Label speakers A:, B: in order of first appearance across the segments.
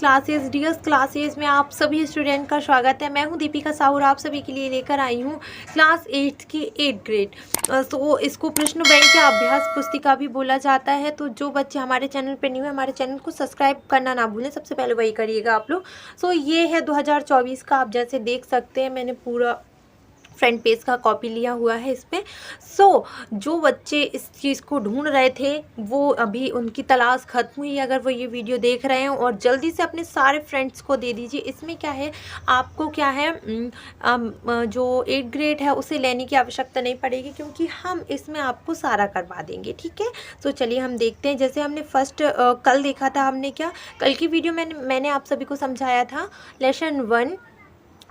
A: Classes में आप सभी स्टूडेंट का स्वागत है। मैं हूं दीपिका साहू और आप सभी के लिए लेकर आई हूं क्लास 8 की 8th ग्रेड। तो इसको प्रश्न बैंक या अभ्यास पुस्तिका भी बोला जाता है। तो जो बच्चे हमारे चैनल पर न्यू है, हमारे चैनल को सब्सक्राइब करना ना भूलें, सबसे पहले वही करिएगा आप लोग। सो ये है 2024 का, आप जैसे देख सकते हैं मैंने पूरा फ्रंट पेज का कॉपी लिया हुआ है इसमें। सो जो बच्चे इस चीज़ को ढूंढ रहे थे वो अभी उनकी तलाश खत्म हुई। अगर वो ये वीडियो देख रहे हैं, और जल्दी से अपने सारे फ्रेंड्स को दे दीजिए। इसमें क्या है, आपको क्या है, जो 8th ग्रेड है उसे लेने की आवश्यकता नहीं पड़ेगी, क्योंकि हम इसमें आपको सारा करवा देंगे। ठीक है, तो चलिए हम देखते हैं। जैसे हमने फर्स्ट कल देखा था, हमने क्या, कल की वीडियो मैंने आप सभी को समझाया था लेसन 1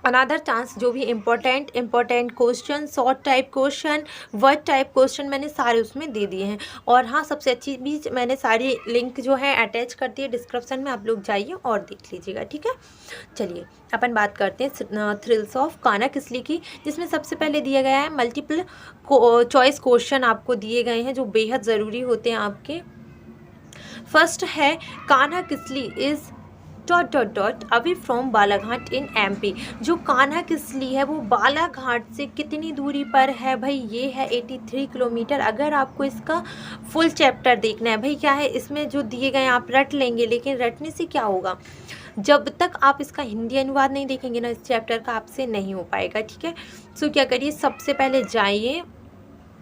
A: अनदर चांस, जो भी important question, short type question, word type question मैंने सारे उसमें दे दिए हैं। और हाँ, सबसे अच्छी भी मैंने सारी लिंक जो है अटैच कर दी है डिस्क्रिप्शन में, आप लोग जाइए और देख लीजिएगा। ठीक है, चलिए अपन बात करते हैं थ्रिल्स ऑफ कान्हा किसली की, जिसमें सबसे पहले दिया गया है मल्टीपल चॉइस क्वेश्चन आपको दिए गए हैं जो बेहद ज़रूरी होते हैं आपके। फर्स्ट है Kanha Kisli is ... away from Balaghat in MP. जो कान्हा किसली है वो बालाघाट से कितनी दूरी पर है भाई, ये है 83 किलोमीटर। अगर आपको इसका फुल चैप्टर देखना है भाई, क्या है इसमें जो दिए गए आप रट लेंगे, लेकिन रटने से क्या होगा, जब तक आप इसका हिंदी अनुवाद नहीं देखेंगे ना इस चैप्टर का, आपसे नहीं हो पाएगा। ठीक है, सो क्या करिए, सबसे पहले जाइए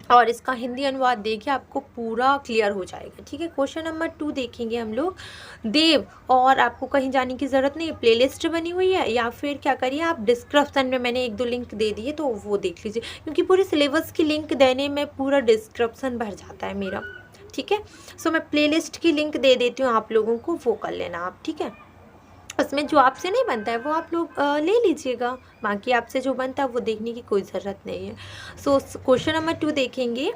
A: और इसका हिंदी अनुवाद देखिए, आपको पूरा क्लियर हो जाएगा। ठीक है, क्वेश्चन नंबर 2 देखेंगे हम लोग। देव, और आपको कहीं जाने की ज़रूरत नहीं, प्लेलिस्ट बनी हुई है, या फिर क्या करिए आप डिस्क्रिप्शन में मैंने 1-2 लिंक दे दिए तो वो देख लीजिए, क्योंकि पूरे सिलेबस की लिंक देने में पूरा डिस्क्रिप्शन भर जाता है मेरा। ठीक है, सो मैं प्लेलिस्ट की लिंक दे देती हूँ आप लोगों को, वो कर लेना आप। ठीक है, उसमें जो आपसे नहीं बनता है वो आप लोग ले लीजिएगा, बाकी आपसे जो बनता है वो देखने की कोई ज़रूरत नहीं है। सो क्वेश्चन नंबर 2 देखेंगे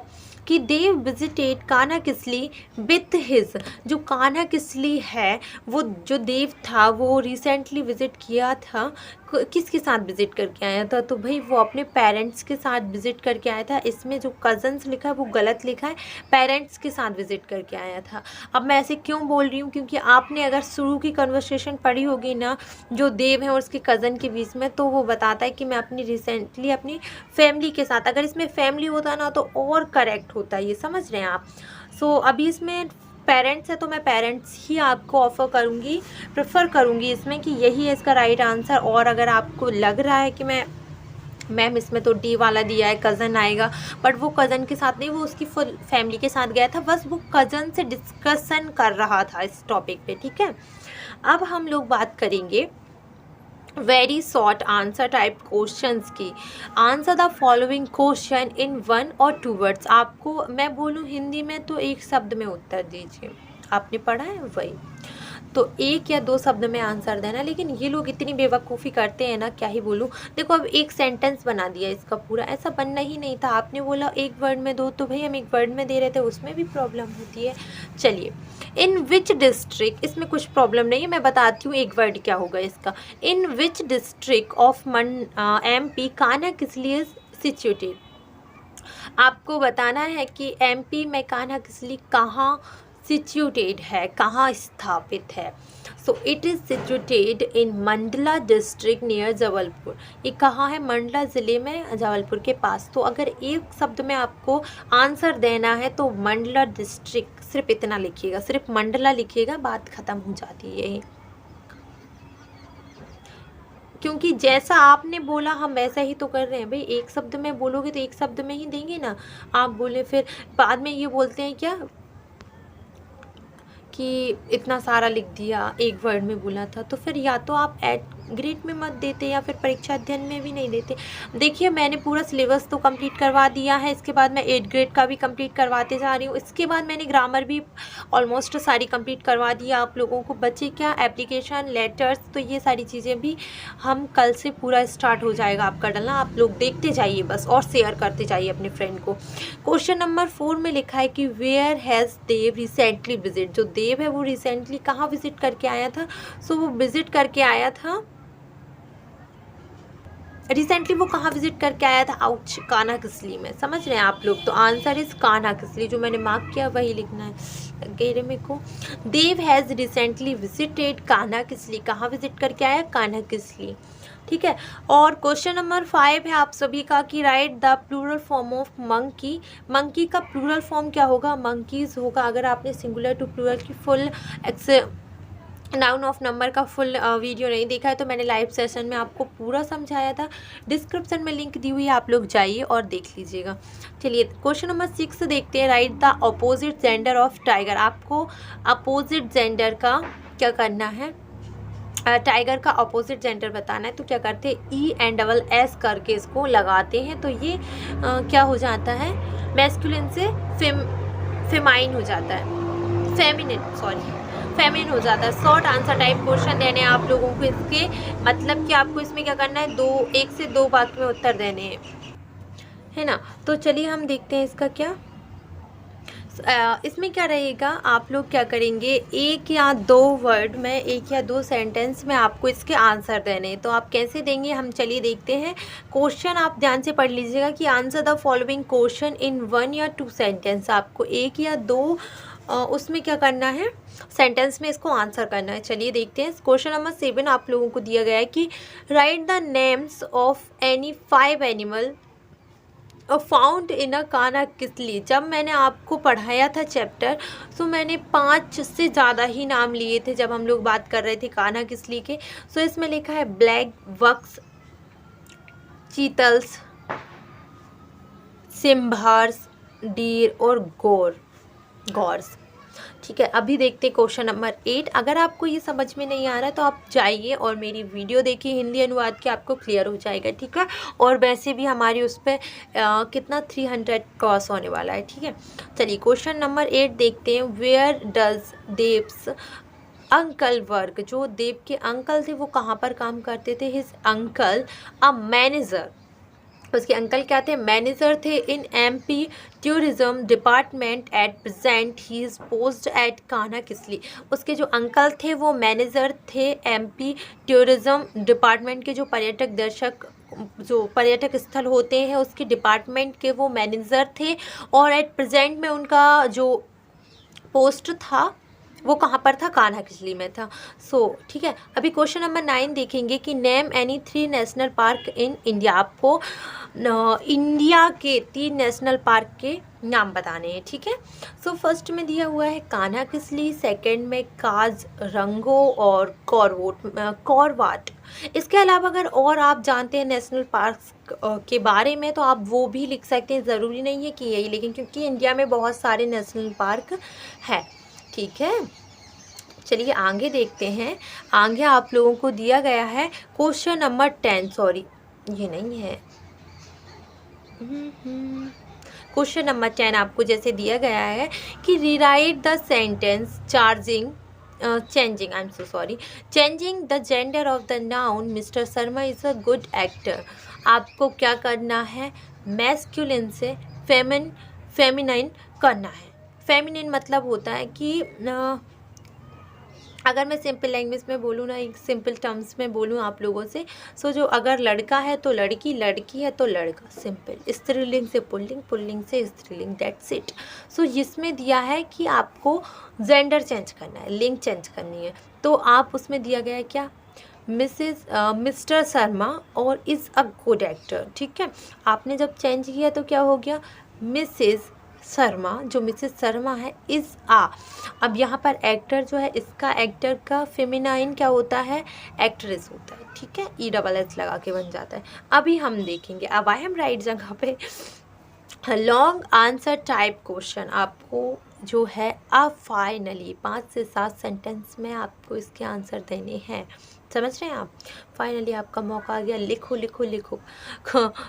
A: कि Dev visited Kanha Kisli with his. जो कान्हा किसली है, वो जो देव था वो रिसेंटली विज़िट किया था, किसके साथ विज़िट करके आया था, तो भाई वो अपने पेरेंट्स के साथ विज़िट करके आया था। इसमें जो कज़न्स लिखा है वो गलत लिखा है, पेरेंट्स के साथ विज़िट करके आया था। अब मैं ऐसे क्यों बोल रही हूँ, क्योंकि आपने अगर शुरू की कन्वर्सेशन पढ़ी होगी ना, जो देव है और उसके कज़न के बीच में, तो वो बताता है कि मैं रिसेंटली अपनी फैमिली के साथ, अगर इसमें फैमिली होता ना तो और करेक्ट होता है, ये समझ रहे हैं आप। सो अभी इसमें पेरेंट्स है तो मैं पेरेंट्स ही आपको प्रेफर करूँगी इसमें, कि यही है इसका राइट आंसर। और अगर आपको लग रहा है कि मैम इसमें तो डी वाला दिया है, कज़न आएगा, बट वो कज़न के साथ नहीं, वो उसकी फुल फैमिली के साथ गया था, बस वो कज़न से डिस्कशन कर रहा था इस टॉपिक पे। ठीक है, अब हम लोग बात करेंगे very short answer type questions की। Answer the following question in 1 or 2 words. आपको मैं बोलूँ हिंदी में तो एक शब्द में उत्तर दीजिए, आपने पढ़ा है वही, तो 1 या 2 शब्द में आंसर देना। लेकिन ये लोग इतनी बेवकूफ़ी करते हैं ना, क्या ही बोलूँ। देखो अब एक सेंटेंस बना दिया इसका पूरा, ऐसा बनना ही नहीं था। आपने बोला 1 वर्ड में दो, तो भाई हम 1 वर्ड में दे रहे थे, उसमें भी प्रॉब्लम होती है। चलिए, इन विच डिस्ट्रिक्ट, इसमें कुछ प्रॉब्लम नहीं है, मैं बताती हूँ 1 वर्ड क्या होगा इसका। In which district of MP Kanha Kisli is situated. आपको बताना है कि MP में कान्हा किसली कहाँ सिचुएटेड है, कहाँ स्थापित है। So it is situated in Mandla district near Jabalpur. ये कहाँ है, मंडला ज़िले में, जबलपुर के पास। तो अगर एक शब्द में आपको आंसर देना है तो मंडला डिस्ट्रिक्ट, सिर्फ इतना लिखिएगा, सिर्फ मंडला लिखिएगा, बात ख़त्म हो जाती है यही। क्योंकि जैसा आपने बोला हम वैसा ही तो कर रहे हैं भाई। एक शब्द में बोलोगे तो एक शब्द में ही देंगे ना। आप बोले फिर बाद में ये बोलते हैं क्या कि इतना सारा लिख दिया, 1 वर्ड में बोला था, तो फिर या तो आप ग्रेड में मत देते या फिर परीक्षा अध्ययन में भी नहीं देते। देखिए मैंने पूरा सिलेबस तो कंप्लीट करवा दिया है, इसके बाद मैं 8th ग्रेड का भी कंप्लीट करवाते जा रही हूँ। इसके बाद मैंने ग्रामर भी ऑलमोस्ट सारी कंप्लीट करवा दी आप लोगों को। बचे क्या, एप्लीकेशन, लेटर्स, तो ये सारी चीज़ें भी हम कल से पूरा स्टार्ट हो जाएगा आपका डलना। आप लोग देखते जाइए बस और शेयर करते जाइए अपने फ्रेंड को। क्वेश्चन नंबर 4 में लिखा है कि where has Dev recently visit. जो देव है वो रिसेंटली कहाँ विजिट करके आया था, सो वो विजिट करके आया था रिसेंटली वो कहाँ विजिट करके आया था? आउच, कान्हा किसली में। समझ रहे हैं आप लोग? तो आंसर इज कान्हा किसली, जो मैंने मार्क किया वही लिखना है। गेरे मेरे को। Dev has recently visited Kanha Kisli, कहाँ विजिट करके आया? कान्हा किसली। ठीक है। और क्वेश्चन नंबर 5 है आप सभी का कि write the plural form of monkey. Monkey का प्लूरल फॉर्म क्या होगा? मंकीज होगा। अगर आपने सिंगुलर टू प्लूरल की फुल नाउन ऑफ नंबर का फुल वीडियो नहीं देखा है तो मैंने लाइव सेशन में आपको पूरा समझाया था, डिस्क्रिप्शन में लिंक दी हुई है, आप लोग जाइए और देख लीजिएगा। चलिए क्वेश्चन नंबर 6 देखते हैं। Right the opposite gender of tiger. आपको अपोजिट जेंडर का क्या करना है? टाइगर का अपोजिट जेंडर बताना है। तो क्या करते हैं? E&SS करके इसको लगाते हैं तो ये क्या हो जाता है? मैस्कुलिन से फेमाइन हो जाता है, फेमिनिन हो जाता है। शॉर्ट आंसर टाइप क्वेश्चन देने हैं आप लोगों को इसके, मतलब कि आपको इसमें क्या करना है? 1 से 2 वाक्य में उत्तर देने हैं, है ना। तो चलिए हम देखते हैं इसका क्या। इसमें क्या रहेगा? आप लोग क्या करेंगे? 1 या 2 वर्ड में, 1 या 2 सेंटेंस में आपको इसके आंसर देने हैं। तो आप कैसे देंगे? हम चलिए देखते हैं। क्वेश्चन आप ध्यान से पढ़ लीजिएगा कि answer the following question in 1 या 2 सेंटेंस। आपको 1 या 2 उसमें क्या करना है? सेंटेंस में इसको आंसर करना है। चलिए देखते हैं। क्वेश्चन नंबर 7 आप लोगों को दिया गया है कि write the names of any 5 animal found in a Kanha Kisli. जब मैंने आपको पढ़ाया था चैप्टर तो मैंने 5 से ज़्यादा ही नाम लिए थे जब हम लोग बात कर रहे थे कान्हा किसली के। सो इसमें लिखा है ब्लैक वक्स, चीतल्स, सिम्भार्स, डीर और गौर्स। ठीक है। अभी देखते हैं क्वेश्चन नंबर 8। अगर आपको ये समझ में नहीं आ रहा है तो आप जाइए और मेरी वीडियो देखिए हिंदी अनुवाद के, आपको क्लियर हो जाएगा। ठीक है। और वैसे भी हमारी उस पर कितना 300 क्रॉस होने वाला है। ठीक है। चलिए क्वेश्चन नंबर 8 देखते हैं। Where does Dev's uncle work. जो देव के अंकल थे वो कहाँ पर काम करते थे? His uncle a manager. उसके अंकल क्या थे? मैनेजर थे इन MP tourism department. At present he is post at Kanha Kisli. उसके जो अंकल थे वो मैनेजर थे MP टूरिज्म डिपार्टमेंट के, जो पर्यटक स्थल होते हैं उसके डिपार्टमेंट के वो मैनेजर थे। और एट प्रेजेंट में उनका जो पोस्ट था वो कहाँ पर था? कान्हा किसली में था। ठीक है। अभी क्वेश्चन नंबर 9 देखेंगे कि name any 3 national park in India. आपको इंडिया के 3 नेशनल पार्क के नाम बताने हैं। ठीक है। फर्स्ट में दिया हुआ है कान्हा किसली, सेकंड में काज़रंगो और कॉरवाट। इसके अलावा अगर और आप जानते हैं नेशनल पार्क के बारे में तो आप वो भी लिख सकते हैं, ज़रूरी नहीं है कि यही लिखें क्योंकि इंडिया में बहुत सारे नेशनल पार्क है। ठीक है। चलिए आगे देखते हैं। आगे आप लोगों को दिया गया है क्वेश्चन नंबर 10। सॉरी ये नहीं है। क्वेश्चन नंबर 10 आपको जैसे दिया गया है कि rewrite the sentence changing the gender of the noun mister Sharma is a good actor. आपको क्या करना है? मैस्कुलिन से फेमिनाइन करना है। फेमिनिन मतलब होता है कि अगर मैं सिंपल लैंग्वेज में बोलूँ ना, एक सिंपल टर्म्स में बोलूँ आप लोगों से, जो अगर लड़का है तो लड़की, लड़की है तो लड़का, सिंपल। स्त्रीलिंग से पुल्लिंग, पुल्लिंग से स्त्रीलिंग, दैट्स इट। इसमें दिया है कि आपको जेंडर चेंज करना है, लिंग चेंज करनी है। तो आप उसमें दिया गया है क्या? मिस्टर शर्मा और इज़ अ गुड एक्टर। ठीक है। आपने जब चेंज किया तो क्या हो गया? मिसेस शर्मा, जो मिसेस शर्मा है इज़ आ। अब यहाँ पर एक्टर जो है, इसका एक्टर का फेमिनाइन क्या होता है? एक्ट्रेस होता है। ठीक है। ESS लगा के बन जाता है। अभी हम देखेंगे। अब आई एम राइट जगह पे। लॉन्ग आंसर टाइप क्वेश्चन आपको जो है अब फाइनली 5 से 7 सेंटेंस में आपको इसके आंसर देने हैं। समझ रहे हैं आप? फाइनली आपका मौका आ गया। लिखो लिखो लिखो।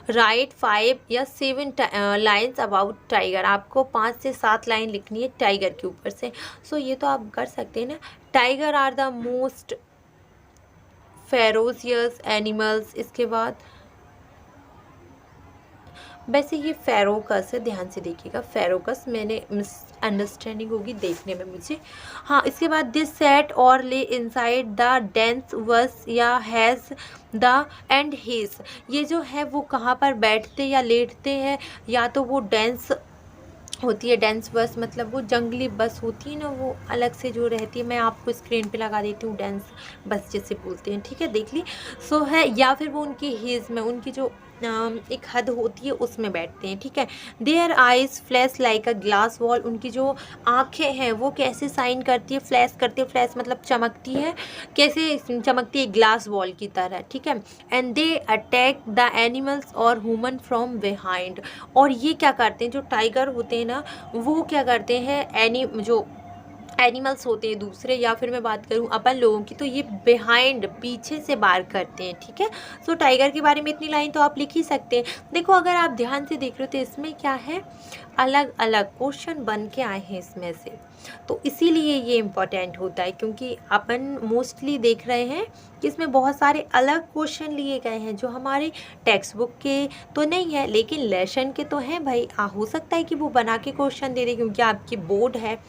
A: राइट 5 या 7 लाइन्स अबाउट टाइगर। आपको 5 से 7 लाइन लिखनी है टाइगर के ऊपर से। ये तो आप कर सकते हैं ना। Tiger are the most ferocious animals. इसके बाद वैसे ये फेरोकस है, ध्यान से देखिएगा, फेरोकस, मैंने मिस अंडरस्टैंडिंग होगी देखने में मुझे। हाँ, इसके बाद दिस सेट और ले इनसाइड द डेंस वस या हैज़ द एंड हेज, ये जो है वो कहाँ पर बैठते या लेटते हैं, या तो वो डेंस होती है, डेंस बस मतलब वो जंगली बस होती है ना, वो अलग से जो रहती है, मैं आपको स्क्रीन पे लगा देती हूँ, डेंस बस जैसे बोलते हैं, ठीक है, देख ली। सो है, या फिर वो उनकी हेज में, उनकी जो एक हद होती है उसमें बैठते हैं, ठीक है। Their eyes flash like a glass wall, उनकी जो आँखें हैं वो कैसे साइन करती है, फ्लैश करती है, फ्लैश मतलब चमकती है, कैसे चमकती है, ग्लास वॉल की तरह, ठीक है। And they attack the animals और ह्यूमन फ्रॉम बिहाइंड, और ये क्या करते हैं, जो टाइगर होते हैं ना, वो क्या करते हैं, जो एनिमल्स होते हैं दूसरे, या फिर मैं बात करूं अपन लोगों की, तो ये बिहाइंड, पीछे से वार करते हैं, ठीक है। सो टाइगर के बारे में इतनी लाइन तो आप लिख ही सकते हैं। देखो, अगर आप ध्यान से देख रहे हो तो इसमें क्या है, अलग अलग क्वेश्चन बन के आए हैं इसमें से, तो इसीलिए ये इम्पोर्टेंट होता है, क्योंकि अपन मोस्टली देख रहे हैं कि इसमें बहुत सारे अलग क्वेश्चन लिए गए हैं जो हमारे टेक्स्ट बुक के तो नहीं है, लेकिन लेसन के तो हैं भाई। हो सकता है कि वो बना के क्वेश्चन दे दे, क्योंकि आपकी बोर्ड है।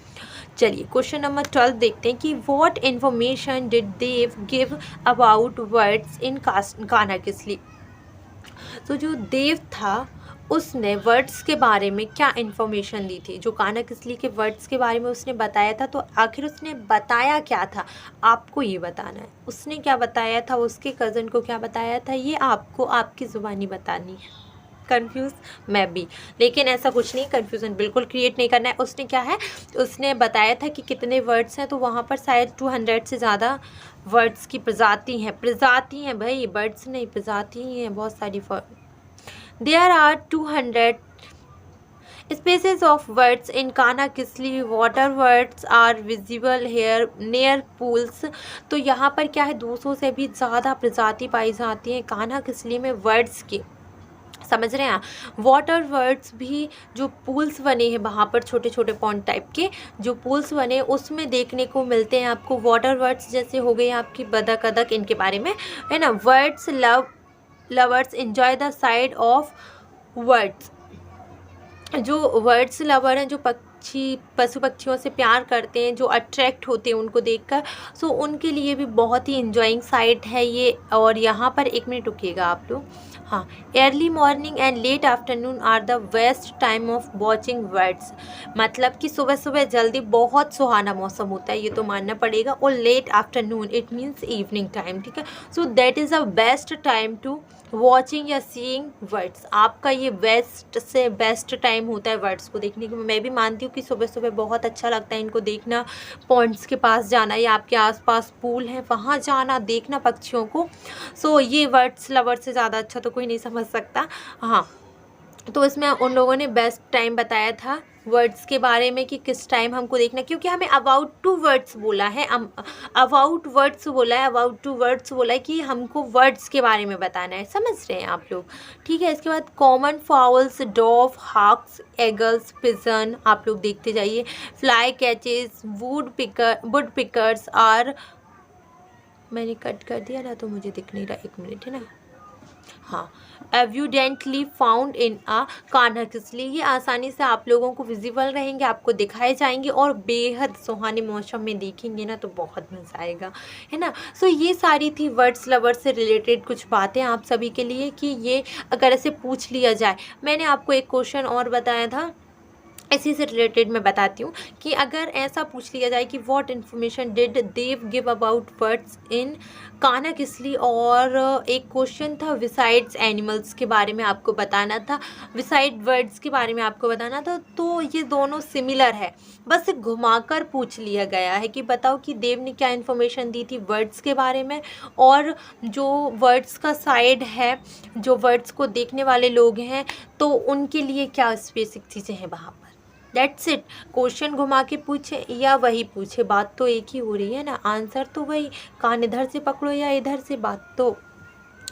A: चलिए क्वेश्चन नंबर 12 देखते हैं कि what information did Dev give about birds in Kanha Kisli. तो जो देव था उसने वर्ड्स के बारे में क्या इन्फॉर्मेशन दी थी, जो कान्हा किसली के वर्ड्स के बारे में उसने बताया था, तो आखिर उसने बताया क्या था, आपको ये बताना है। उसने क्या बताया था, उसके कज़न को क्या बताया था, ये आपको आपकी ज़ुबानी बतानी है। कंफ्यूज मैं भी, लेकिन ऐसा कुछ नहीं, कंफ्यूजन बिल्कुल क्रिएट नहीं करना है। उसने क्या है, उसने बताया था कि कितने वर्ड्स हैं, तो वहाँ पर शायद 200 से ज़्यादा वर्ड्स की प्रजाति हैं भाई, बर्ड्स नहीं, प्रजाति ही हैं बहुत सारी। There are 200 species of words in Kanha Kisli. Water birds are visible here near pools, तो यहाँ पर क्या है, 200 से भी ज़्यादा प्रजाति पाई जाती हैं कान्हा किसली में वर्ड्स की, समझ रहे हैं। वाटर वर्ड्स भी जो पूल्स बने हैं वहाँ पर, छोटे छोटे पॉन्ड टाइप के जो पूल्स बने, उसमें देखने को मिलते हैं आपको वाटर वर्ड्स, जैसे हो गए आपकी बदक अदक, इनके बारे में है ना। Words lovers enjoy the side of words, जो वर्ड्स लवर हैं, जो पशु पक्षियों से प्यार करते हैं, जो अट्रैक्ट होते हैं उनको देखकर, सो उनके लिए भी बहुत ही इंजॉइंग साइट है ये। और यहाँ पर 1 मिनट रुकिएगा आप लोग। हाँ, early morning and late afternoon are the best time of watching birds, मतलब कि सुबह सुबह जल्दी बहुत सुहाना मौसम होता है, ये तो मानना पड़ेगा। और late afternoon it means evening time, ठीक है। So that is a best time to watching या सीइंग वर्ड्स, आपका ये बेस्ट से बेस्ट टाइम होता है वर्ड्स को देखने के। मैं भी मानती हूँ कि सुबह सुबह बहुत अच्छा लगता है इनको देखना, पॉइंट्स के पास जाना या आपके आसपास पूल है वहाँ जाना, देखना पक्षियों को। सो ये वर्ड्स लवर से ज़्यादा अच्छा तो कोई नहीं समझ सकता। हाँ, तो इसमें उन लोगों ने बेस्ट टाइम बताया था वर्ड्स के बारे में कि किस टाइम हमको देखना, क्योंकि हमें अबाउट टू वर्ड्स बोला है, अबाउट टू वर्ड्स बोला है कि हमको वर्ड्स के बारे में बताना है, समझ रहे हैं आप लोग, ठीक है। इसके बाद common fowls, dove, hawks, eagles, pigeon, आप लोग देखते जाइए। Fly catches, woodpeckers are, मैंने कट कर दिया ना तो मुझे दिख नहीं रहा, 1 मिनट, है ना। हाँ, एविडेंटली फाउंड इन आ कान्हा किसली, ये आसानी से आप लोगों को विजिबल रहेंगे, आपको दिखाए जाएंगे और बेहद सुहाने मौसम में देखेंगे ना तो बहुत मज़ा आएगा, है ना। सो ये सारी थी वर्ड्स लवर से रिलेटेड कुछ बातें आप सभी के लिए, कि ये अगर ऐसे पूछ लिया जाए। मैंने आपको एक क्वेश्चन और बताया था, इसी से रिलेटेड मैं बताती हूँ कि अगर ऐसा पूछ लिया जाए कि what information did Dev give about birds in Kanha Kisli, और एक क्वेश्चन था विसाइड्स एनिमल्स के बारे में आपको बताना था, विसाइड बर्ड्स के बारे में आपको बताना था, तो ये दोनों सिमिलर है, बस घुमाकर पूछ लिया गया है कि बताओ कि देव ने क्या इन्फॉर्मेशन दी थी वर्ड्स के बारे में, और जो वर्ड्स का साइड है, जो वर्ड्स को देखने वाले लोग हैं, तो उनके लिए क्या स्पेसिफिक चीज़ें हैं वहाँ पर। दैट्स इट, क्वेश्चन घुमा के पूछे या वही पूछे, बात तो एक ही हो रही है ना, आंसर तो वही, कान इधर से पकड़ो या इधर से, बात तो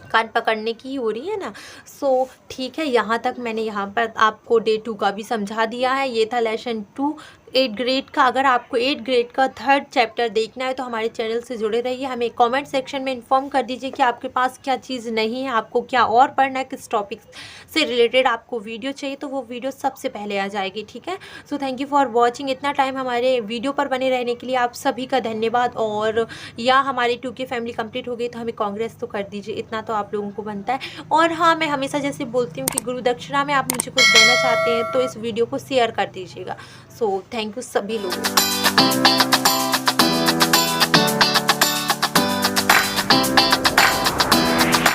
A: कान पकड़ने की ही हो रही है ना। सो ठीक है, यहाँ तक मैंने यहाँ पर आपको डे 2 का भी समझा दिया है। ये था लेसन 2 8 ग्रेड का, अगर आपको 8 ग्रेड का 3rd चैप्टर देखना है तो हमारे चैनल से जुड़े रहिए। हमें कमेंट सेक्शन में इन्फॉर्म कर दीजिए कि आपके पास क्या चीज़ नहीं है, आपको क्या और पढ़ना है, किस टॉपिक से रिलेटेड आपको वीडियो चाहिए, तो वो वीडियो सबसे पहले आ जाएगी, ठीक है। So thank you for watching. इतना टाइम हमारे वीडियो पर बने रहने के लिए आप सभी का धन्यवाद। और या हमारी 2K फैमिली कंप्लीट हो गई तो हमें कांग्रेस तो कर दीजिए, इतना तो आप लोगों को बनता है। और हाँ, मैं हमेशा जैसे बोलती हूँ कि गुरु दक्षिणा में आप मुझे कुछ देना चाहते हैं तो इस वीडियो को शेयर कर दीजिएगा। सो थैंक यू सभी लोगों को।